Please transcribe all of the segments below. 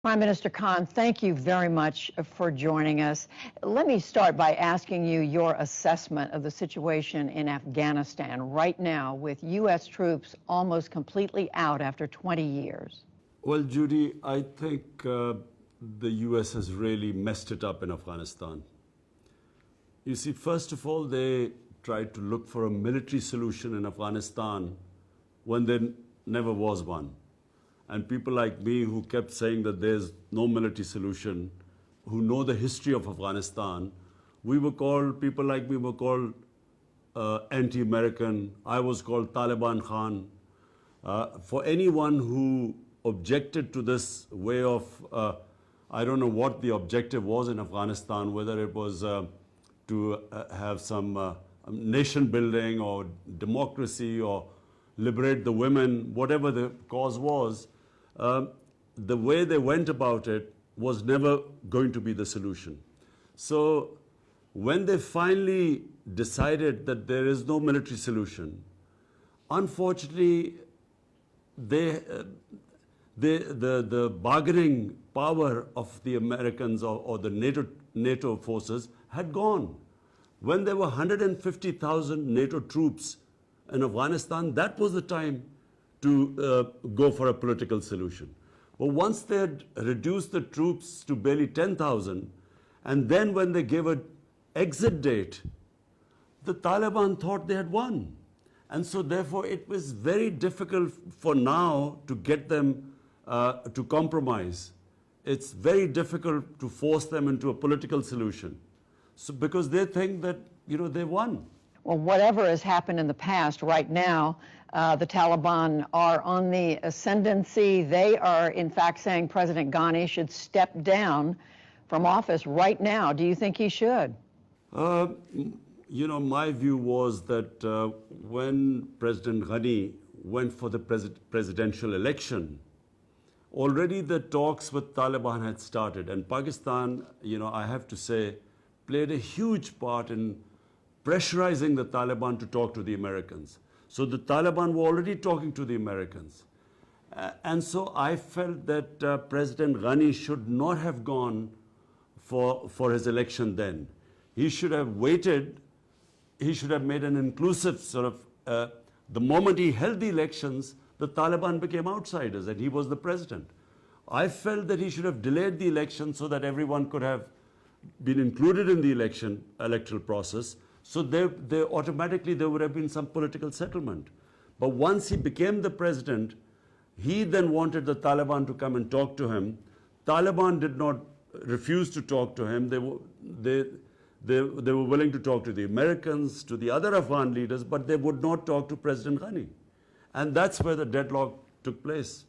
Prime Minister Khan, thank you very much for joining us. Let me start by asking you your assessment of the situation in Afghanistan right now with U.S. troops almost completely out after 20 years. Well, Judy, I think the U.S. has really messed it up in Afghanistan. You see, first of all, they tried to look for a military solution in Afghanistan when there never was one. And people like me who kept saying that there's no military solution, who know the history of Afghanistan, people like me were called anti-American. I was called Taliban Khan. For anyone who objected to this way of, I don't know what the objective was in Afghanistan, whether it was to have some nation building or democracy or liberate the women, whatever the cause was, the way they went about it was never going to be the solution. So when they finally decided that there is no military solution, unfortunately, the bargaining power of the Americans or the NATO forces had gone. When there were 150,000 NATO troops in Afghanistan, that was the time to go for a political solution. But once they had reduced the troops to barely 10,000, and then when they gave an exit date, the Taliban thought they had won. And so therefore it was very difficult for now to get them to compromise. It's very difficult to force them into a political solution. So because they think that, they won. Well, whatever has happened in the past, right now, the Taliban are on the ascendancy. They are, in fact, saying President Ghani should step down from office right now. Do you think he should? My view was that when President Ghani went for the presidential election, already the talks with Taliban had started. And Pakistan, I have to say, played a huge part in pressurizing the Taliban to talk to the Americans. So the Taliban were already talking to the Americans. And so I felt that President Ghani should not have gone for his election then. He should have waited. He should have made an inclusive sort of, the moment he held the elections, the Taliban became outsiders and he was the president. I felt that he should have delayed the election so that everyone could have been included in the electoral process. So there would have been some political settlement. But once he became the president, he then wanted the Taliban to come and talk to him. Taliban did not refuse to talk to him. They were willing to talk to the Americans, to the other Afghan leaders, but they would not talk to President Ghani. And that's where the deadlock took place.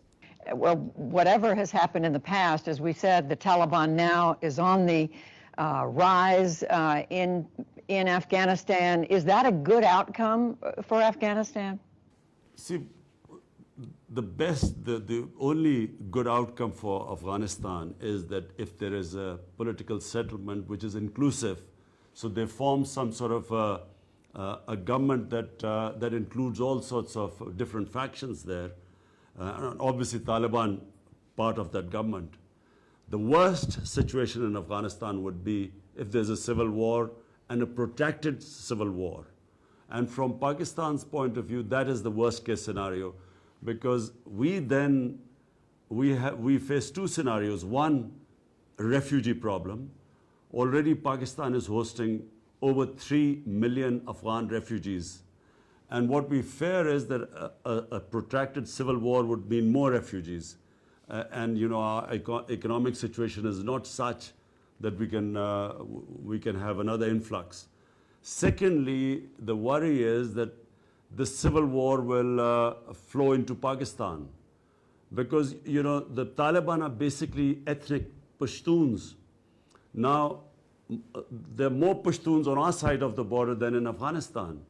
Well, whatever has happened in the past, as we said, the Taliban now is on the rise in Afghanistan. Is that a good outcome for Afghanistan? See, the only good outcome for Afghanistan is that if there is a political settlement which is inclusive, so they form some sort of a government that includes all sorts of different factions there. And obviously Taliban part of that government. The worst situation in Afghanistan would be if there's a civil war and a protracted civil war. And from Pakistan's point of view, that is the worst case scenario, because we face two scenarios. One, a refugee problem. Already Pakistan is hosting over 3 million Afghan refugees. And what we fear is that a protracted civil war would mean more refugees. Our economic situation is not such that we can have another influx. Secondly, the worry is that the civil war will flow into Pakistan, because the Taliban are basically ethnic Pashtuns. Now, there are more Pashtuns on our side of the border than in Afghanistan.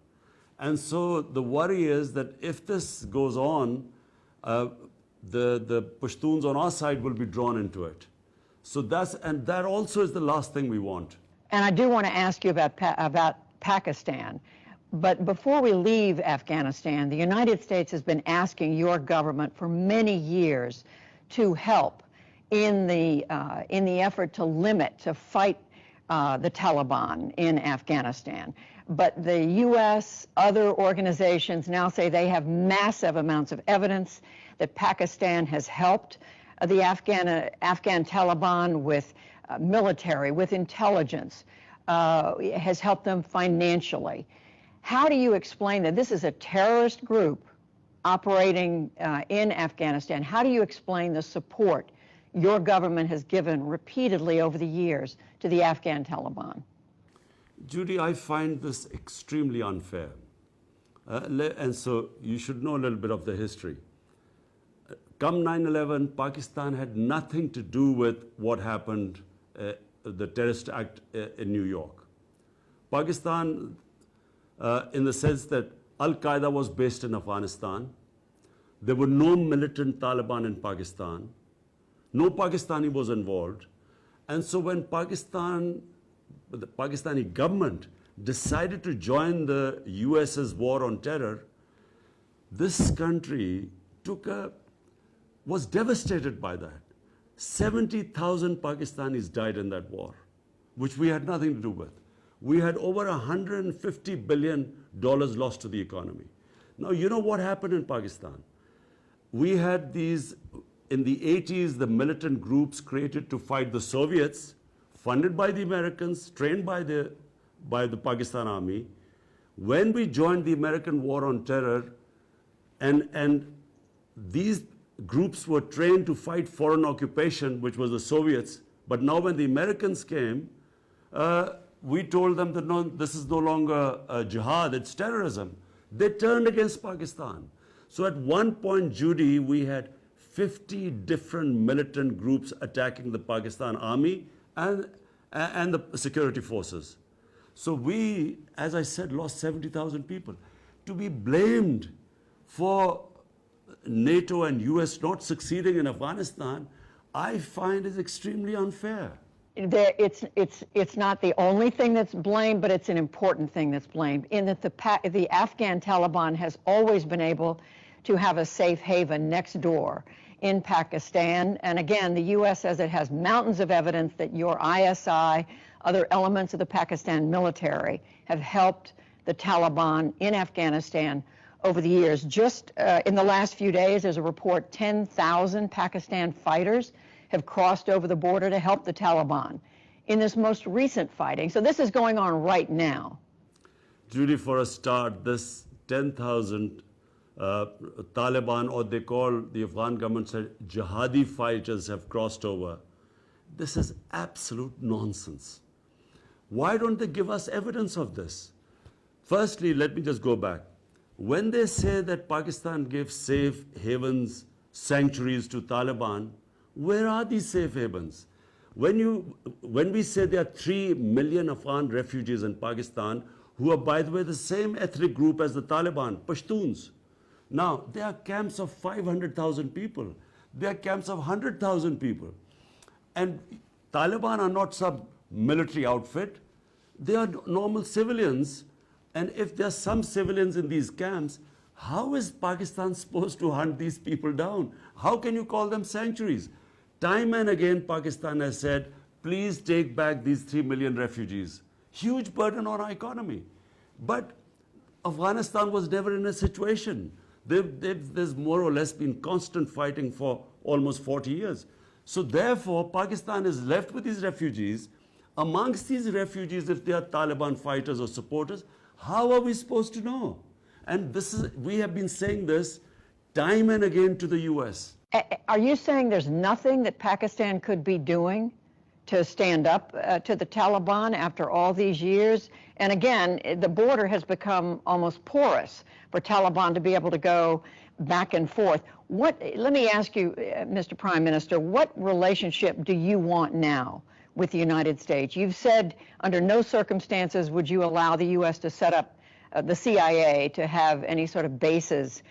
And so the worry is that if this goes on, the Pashtuns on our side will be drawn into it. So that also is the last thing we want. And I do want to ask you about Pakistan. But before we leave Afghanistan, the United States has been asking your government for many years to help in the effort to fight the Taliban in Afghanistan. But the U.S., other organizations now say they have massive amounts of evidence that Pakistan has helped the Afghan Taliban with military, with intelligence, has helped them financially. How do you explain that this is a terrorist group operating in Afghanistan? How do you explain the support your government has given repeatedly over the years to the Afghan Taliban? Judy, I find this extremely unfair. And so you should know a little bit of the history. Come 9/11, Pakistan had nothing to do with what happened, the terrorist act in New York. Pakistan, in the sense that Al-Qaeda was based in Afghanistan, there were no militant Taliban in Pakistan, no Pakistani was involved, and so when the Pakistani government decided to join the US's war on terror, this country was devastated by that. 70,000 Pakistanis died in that war, which we had nothing to do with. We had over $150 billion lost to the economy. Now, you know what happened in Pakistan? We had these, in the 80s, the militant groups created to fight the Soviets, funded by the Americans, trained by the Pakistan Army. When we joined the American war on terror, and these groups were trained to fight foreign occupation, which was the Soviets, but now when the Americans came, we told them that no, this is no longer jihad, it's terrorism. They turned against Pakistan. So at one point, Judy, we had 50 different militant groups attacking the Pakistan Army and the security forces. So we, as I said, lost 70,000 people. To be blamed for NATO and US not succeeding in Afghanistan, I find is extremely unfair. It's not the only thing that's blamed, but it's an important thing that's blamed, in that the Afghan Taliban has always been able to have a safe haven next door in Pakistan. And again, the U.S. says it has mountains of evidence that your ISI, other elements of the Pakistan military, have helped the Taliban in Afghanistan over the years. Just in the last few days, there's a report 10,000 Pakistan fighters have crossed over the border to help the Taliban in this most recent fighting. So this is going on right now. Judy, for a start, this 10,000 Taliban, or they call, the Afghan government said, jihadi fighters have crossed over. This is absolute nonsense. Why don't they give us evidence of this? Firstly, let me just go back. When they say that Pakistan gives safe havens, sanctuaries to Taliban, where are these safe havens? When we say there are 3 million Afghan refugees in Pakistan, who are, by the way, the same ethnic group as the Taliban, Pashtuns. Now, there are camps of 500,000 people. There are camps of 100,000 people. And Taliban are not some military outfit. They are normal civilians. And if there are some civilians in these camps, how is Pakistan supposed to hunt these people down? How can you call them sanctuaries? Time and again, Pakistan has said, please take back these 3 million refugees. Huge burden on our economy. But Afghanistan was never in a situation. There's more or less been constant fighting for almost 40 years. So therefore, Pakistan is left with these refugees. Amongst these refugees, if they are Taliban fighters or supporters, how are we supposed to know? And we have been saying this time and again to the US. Are you saying there's nothing that Pakistan could be doing to stand up to the Taliban after all these years? And again, the border has become almost porous for Taliban to be able to go back and forth. Let me ask you, Mr. Prime Minister, what relationship do you want now with the United States? You've said under no circumstances would you allow the U.S. to set up the CIA to have any sort of bases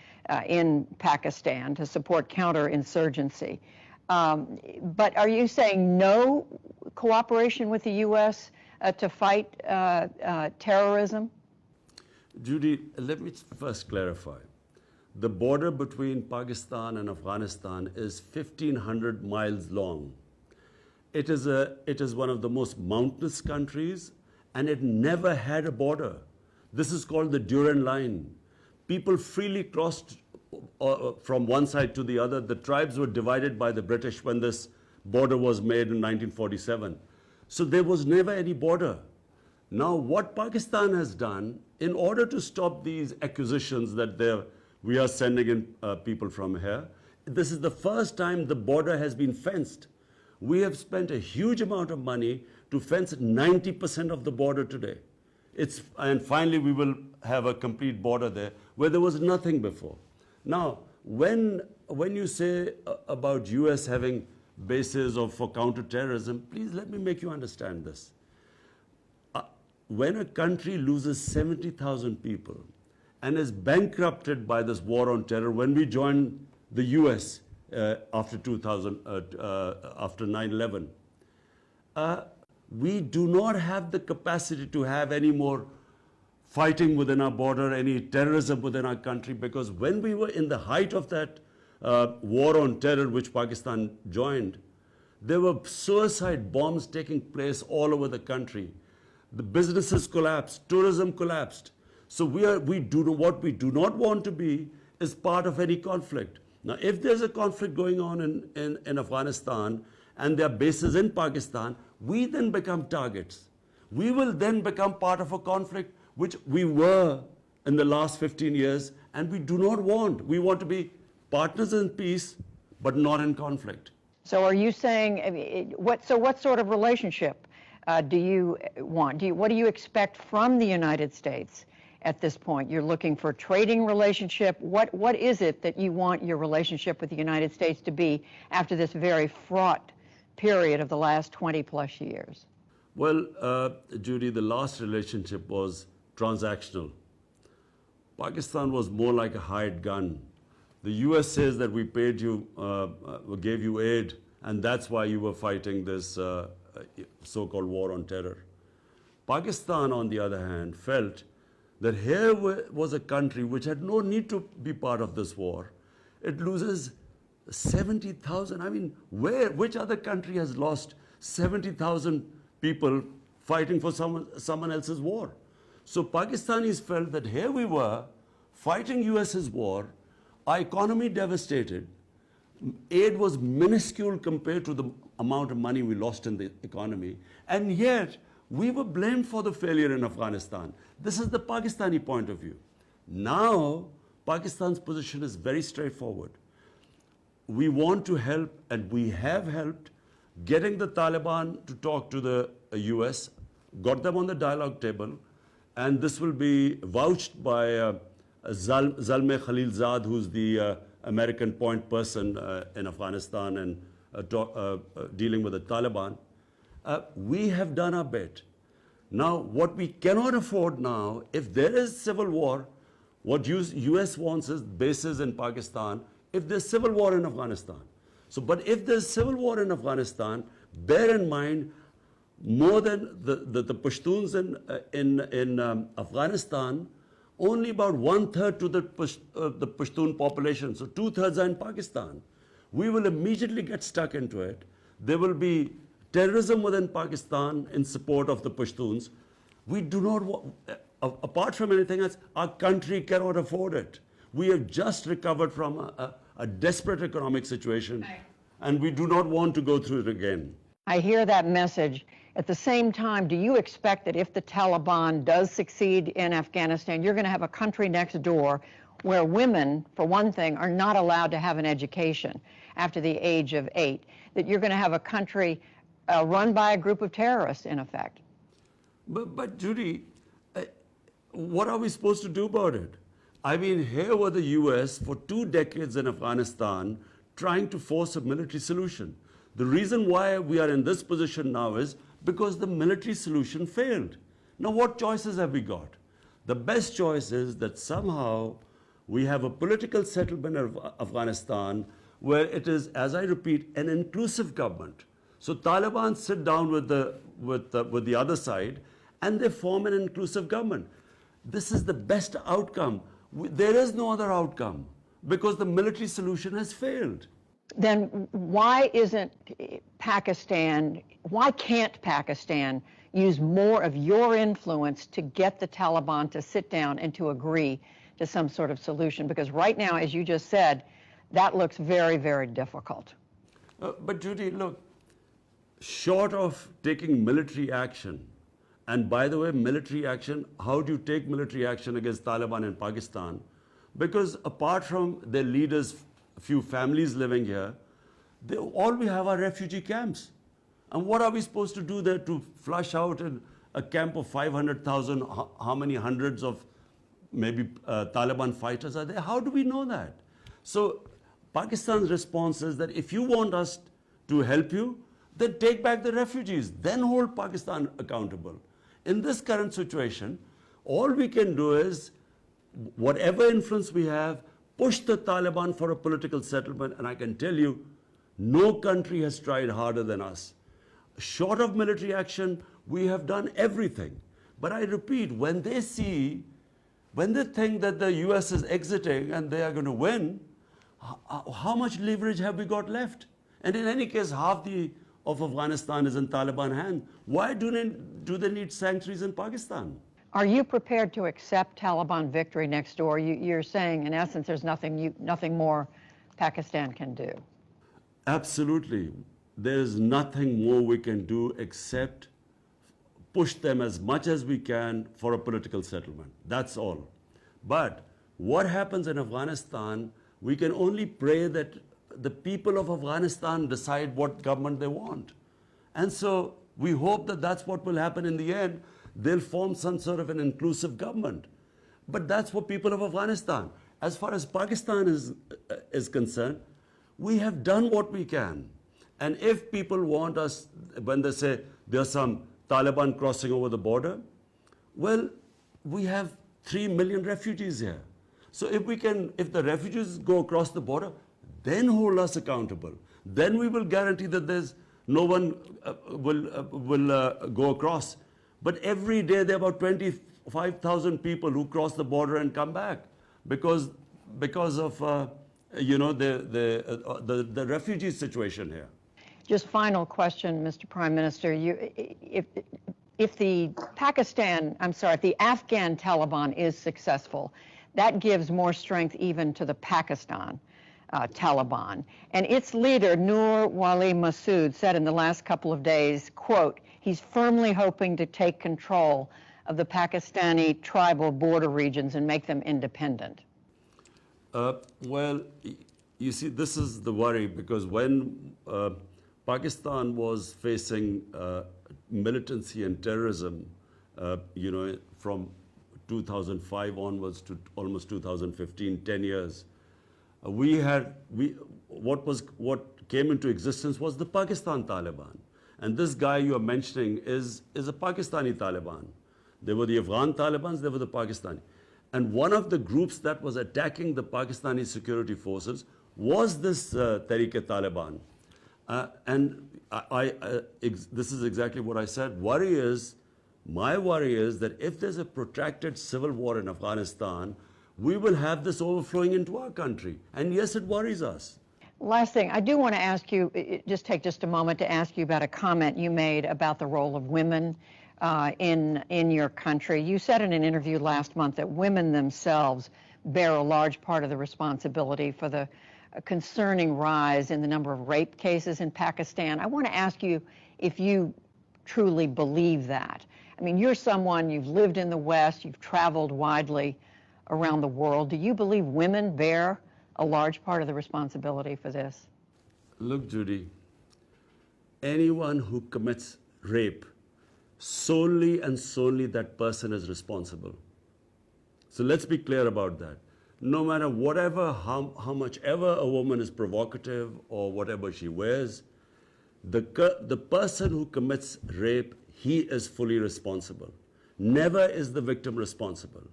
in Pakistan to support counterinsurgency. But are you saying no cooperation with the U.S. To fight terrorism? Judy, let me first clarify. the border between Pakistan and Afghanistan is 1,500 miles long. It is one of the most mountainous countries, and it never had a border. This is called the Durand Line. People freely crossed from one side to the other. The tribes were divided by the British when this border was made in 1947. So there was never any border. Now, what Pakistan has done, in order to stop these accusations that we are sending in people from here, this is the first time the border has been fenced. We have spent a huge amount of money to fence 90% of the border today. And finally, we will have a complete border there where there was nothing before. Now, when you say about US having bases for counterterrorism, please let me make you understand this. When a country loses 70,000 people and is bankrupted by this war on terror, when we joined the US after 9/11, we do not have the capacity to have any more fighting within our border, any terrorism within our country, because when we were in the height of that war on terror, which Pakistan joined, there were suicide bombs taking place all over the country. The businesses collapsed, tourism collapsed. So what we do not want to be is part of any conflict. Now, if there's a conflict going on in Afghanistan and there are bases in Pakistan, we then become targets. We will then become part of a conflict which we were in the last 15 years, and we do not want. We want to be partners in peace, but not in conflict. So are you saying, what sort of relationship do you want? What do you expect from the United States at this point? You're looking for a trading relationship. What is it that you want your relationship with the United States to be after this very fraught period of the last 20 plus years? Well, Judy, the last relationship was transactional. Pakistan was more like a hired gun. The US says that we paid you, gave you aid, and that's why you were fighting this so-called war on terror. Pakistan, on the other hand, felt that here was a country which had no need to be part of this war. It loses 70,000. I mean, which other country has lost 70,000 people fighting for someone else's war? So Pakistanis felt that here we were fighting US's war, our economy devastated, aid was minuscule compared to the amount of money we lost in the economy, and yet we were blamed for the failure in Afghanistan. This is the Pakistani point of view. Now, Pakistan's position is very straightforward. We want to help, and we have helped, getting the Taliban to talk to the US, got them on the dialogue table, and this will be vouched by Zalmay Khalilzad, who's the American point person in Afghanistan and dealing with the Taliban. We have done our bit. Now, what we cannot afford now, if there is civil war, what US wants is bases in Pakistan, if there's civil war in Afghanistan. So, but if there's civil war in Afghanistan, bear in mind, more than the Pashtuns in Afghanistan, only about 1/3 to the Pashtun population, so 2/3 are in Pakistan. We will immediately get stuck into it. There will be terrorism within Pakistan in support of the Pashtuns. We do not want, apart from anything else, our country cannot afford it. We have just recovered from a desperate economic situation, and we do not want to go through it again. I hear that message. At the same time, do you expect that if the Taliban does succeed in Afghanistan, you're going to have a country next door where women, for one thing, are not allowed to have an education after the age of 8, that you're going to have a country run by a group of terrorists, in effect? But Judy, what are we supposed to do about it? I mean, here were the US for 2 decades in Afghanistan trying to force a military solution. The reason why we are in this position now is because the military solution failed. Now, what choices have we got? The best choice is that somehow we have a political settlement of Afghanistan where it is, as I repeat, an inclusive government. So Taliban sit down with the other side and they form an inclusive government. This is the best outcome. There is no other outcome. because the military solution has failed. Then why can't Pakistan use more of your influence to get the Taliban to sit down and to agree to some sort of solution? Because right now, as you just said, that looks very, very difficult. But Judy, look, short of taking military action, and by the way, military action, how do you take military action against Taliban in Pakistan? Because apart from their leaders, a few families living here, all we have are refugee camps. And what are we supposed to do there to flush out a camp of 500,000, how many hundreds of maybe Taliban fighters are there? How do we know that? So Pakistan's response is that if you want us to help you, then take back the refugees, then hold Pakistan accountable. In this current situation, all we can do is, whatever influence we have, push the Taliban for a political settlement, and I can tell you, no country has tried harder than us. Short of military action, we have done everything. But I repeat, when they think that the US is exiting and they are going to win, how much leverage have we got left? And in any case, half of Afghanistan is in Taliban hands. Why do they need sanctuaries in Pakistan? Are you prepared to accept Taliban victory next door? You're saying, in essence, there's nothing more Pakistan can do. Absolutely. There's nothing more we can do except push them as much as we can for a political settlement. That's all. But what happens in Afghanistan, we can only pray that the people of Afghanistan decide what government they want. And so we hope that that's what will happen in the end. They'll form some sort of an inclusive government. But that's for people of Afghanistan. As far as Pakistan is concerned, we have done what we can. And if people want us, when they say there's some Taliban crossing over the border, well, we have 3 million refugees here. So if the refugees go across the border, then hold us accountable. Then we will guarantee that there's no one will go across. But every day there are about 25,000 people who cross the border and come back because of the refugee situation here. Just final question, Mr. Prime Minister. If the Afghan Taliban is successful, that gives more strength even to the Pakistan Taliban. And its leader, Nur Wali Masood, said in the last couple of days, quote, he's firmly hoping to take control of the Pakistani tribal border regions and make them independent. Well, you see, this is the worry, because when Pakistan was facing militancy and terrorism, from 2005 onwards to almost 2015, 10 years, what came into existence was the Pakistan Taliban. And this guy you are mentioning is a Pakistani Taliban. There were the Afghan Talibans, there were the Pakistani. And one of the groups that was attacking the Pakistani security forces was this Tehreek-e-Taliban. And this is exactly what I said. My worry is that if there's a protracted civil war in Afghanistan, we will have this overflowing into our country. And yes, it worries us. Last thing, I do want to ask you, take just a moment to ask you about a comment you made about the role of women in your country. You said in an interview last month that women themselves bear a large part of the responsibility for the concerning rise in the number of rape cases in Pakistan. I want to ask you if you truly believe that. I mean, you've lived in the West, you've traveled widely around the world. Do you believe women bear a large part of the responsibility for this? Look, Judy, anyone who commits rape, solely and solely that person is responsible. So let's be clear about that. No matter how much ever a woman is provocative or whatever she wears, the person who commits rape, he is fully responsible. Never is the victim responsible.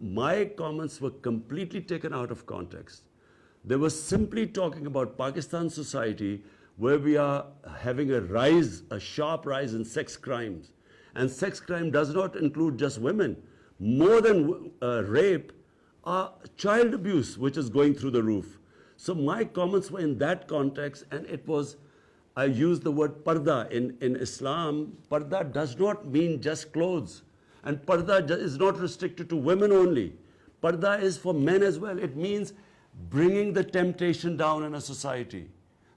My comments were completely taken out of context. They were simply talking about Pakistan society, where we are having a sharp rise in sex crimes. And sex crime does not include just women. More than rape, child abuse, which is going through the roof. So my comments were in that context, and it was, I used the word parda. In Islam, parda does not mean just clothes. And parda is not restricted to women only. Parda is for men as well. It means bringing the temptation down in a society.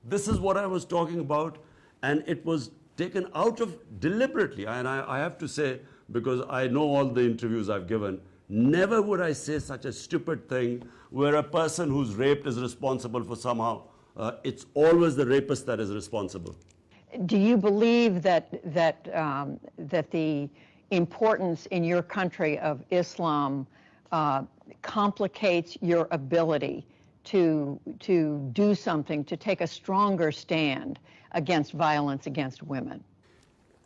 This is what I was talking about, and it was taken out of deliberately. And I have to say, because I know all the interviews I've given, never would I say such a stupid thing where a person who's raped is responsible for somehow. It's always the rapist that is responsible. Do you believe that the importance in your country of Islam complicates your ability to do something, to take a stronger stand against violence against women?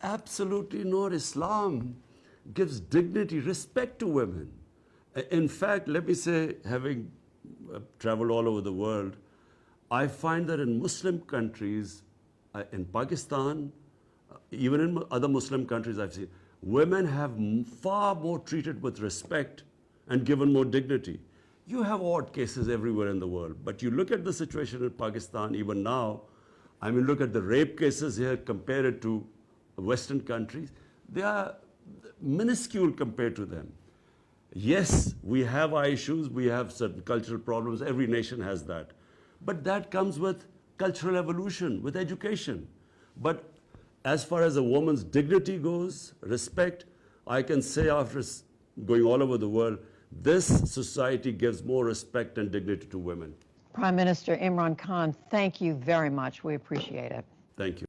Absolutely not. Islam gives dignity, respect to women. In fact, let me say, having traveled all over the world, I find that in Muslim countries, in Pakistan, even in other Muslim countries I've seen, women have far more treated with respect and given more dignity. You have odd cases everywhere in the world, but you look at the situation in Pakistan even now, I mean, look at the rape cases here, compare it to Western countries, they are minuscule compared to them. Yes, we have our issues, we have certain cultural problems, every nation has that. But that comes with cultural evolution, with education. But as far as a woman's dignity goes, respect, I can say after going all over the world, this society gives more respect and dignity to women. Prime Minister Imran Khan, thank you very much. We appreciate it. Thank you.